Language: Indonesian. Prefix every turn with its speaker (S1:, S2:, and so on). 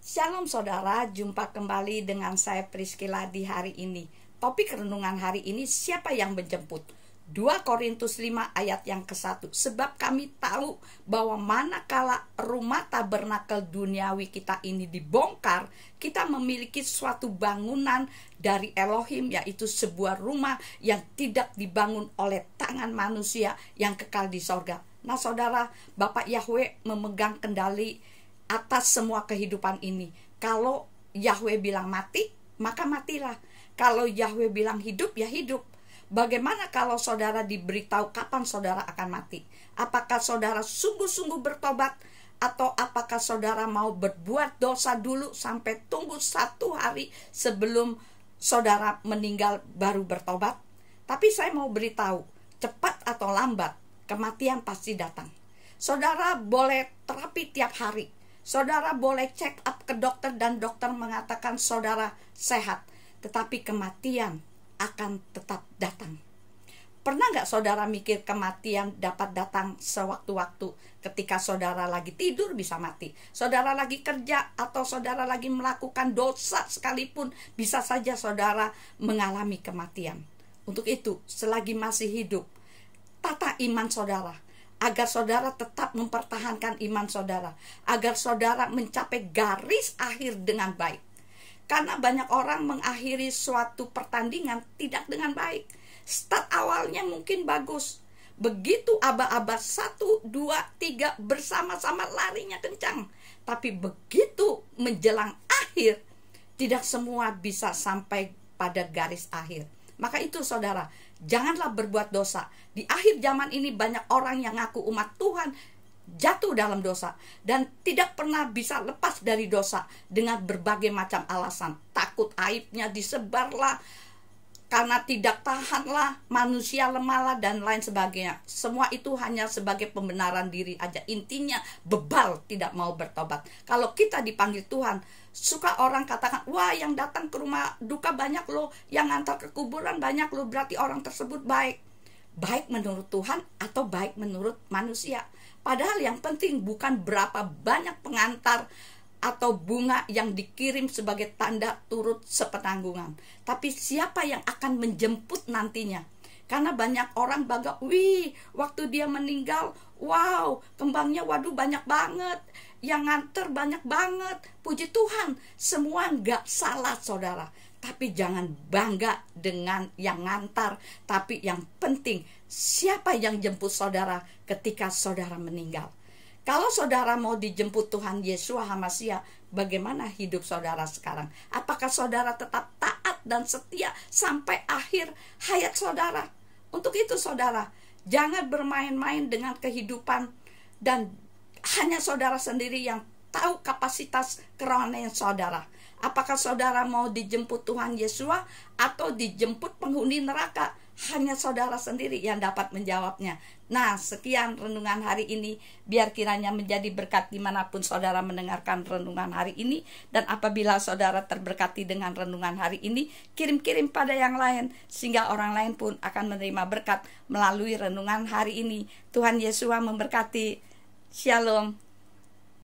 S1: Shalom saudara, jumpa kembali dengan saya Priscilla di hari ini. Topik renungan hari ini, siapa yang menjemput? 2 Korintus 5 ayat yang ke-1. Sebab kami tahu bahwa manakala rumah tabernakel duniawi kita ini dibongkar, kita memiliki suatu bangunan dari Elohim, yaitu sebuah rumah yang tidak dibangun oleh tangan manusia yang kekal di sorga. Nah saudara, Bapak Yahweh memegang kendali atas semua kehidupan ini. Kalau Yahweh bilang mati, maka matilah. Kalau Yahweh bilang hidup, ya hidup. Bagaimana kalau saudara diberitahu kapan saudara akan mati? Apakah saudara sungguh-sungguh bertobat? Atau apakah saudara mau berbuat dosa dulu sampai tunggu 1 hari sebelum saudara meninggal baru bertobat? Tapi saya mau beritahu, cepat atau lambat, kematian pasti datang. Saudara boleh terapi tiap hari. Saudara boleh check up ke dokter dan dokter mengatakan saudara sehat. Tetapi kematian akan tetap datang. Pernah nggak saudara mikir kematian dapat datang sewaktu-waktu? Ketika saudara lagi tidur bisa mati. Saudara lagi kerja atau saudara lagi melakukan dosa sekalipun bisa saja saudara mengalami kematian. Untuk itu, selagi masih hidup, tata iman saudara. Agar saudara tetap mempertahankan iman saudara. Agar saudara mencapai garis akhir dengan baik. Karena banyak orang mengakhiri suatu pertandingan tidak dengan baik. Start awalnya mungkin bagus. Begitu aba-aba 1, 2, 3 bersama-sama larinya kencang. Tapi begitu menjelang akhir, tidak semua bisa sampai pada garis akhir. Maka itu saudara, janganlah berbuat dosa. Di akhir zaman ini banyak orang yang ngaku umat Tuhan jatuh dalam dosa dan tidak pernah bisa lepas dari dosa dengan berbagai macam alasan. Takut aibnya disebarlah, karena tidak tahanlah, manusia lemahlah, dan lain sebagainya. Semua itu hanya sebagai pembenaran diri aja. Intinya bebal, tidak mau bertobat. Kalau kita dipanggil Tuhan, suka orang katakan, wah yang datang ke rumah duka banyak loh, yang ngantar ke kuburan banyak loh, berarti orang tersebut baik. Baik menurut Tuhan atau baik menurut manusia. Padahal yang penting bukan berapa banyak pengantar atau bunga yang dikirim sebagai tanda turut sepenanggungan, tapi siapa yang akan menjemput nantinya. Karena banyak orang bangga, wih waktu dia meninggal, wow kembangnya waduh banyak banget, yang nganter banyak banget. Puji Tuhan, semua nggak salah saudara. Tapi jangan bangga dengan yang ngantar. Tapi yang penting, siapa yang jemput saudara ketika saudara meninggal. Kalau saudara mau dijemput Tuhan Yesus HaMasiah, bagaimana hidup saudara sekarang? Apakah saudara tetap taat dan setia sampai akhir hayat saudara? Untuk itu saudara, jangan bermain-main dengan kehidupan. Dan hanya saudara sendiri yang tahu kapasitas kerohanian saudara. Apakah saudara mau dijemput Tuhan Yesus atau dijemput penghuni neraka? Hanya saudara sendiri yang dapat menjawabnya. Nah, sekian renungan hari ini. Biar kiranya menjadi berkat dimanapun saudara mendengarkan renungan hari ini. Dan apabila saudara terberkati dengan renungan hari ini, kirim-kirim pada yang lain, sehingga orang lain pun akan menerima berkat melalui renungan hari ini. Tuhan Yesus memberkati. Shalom.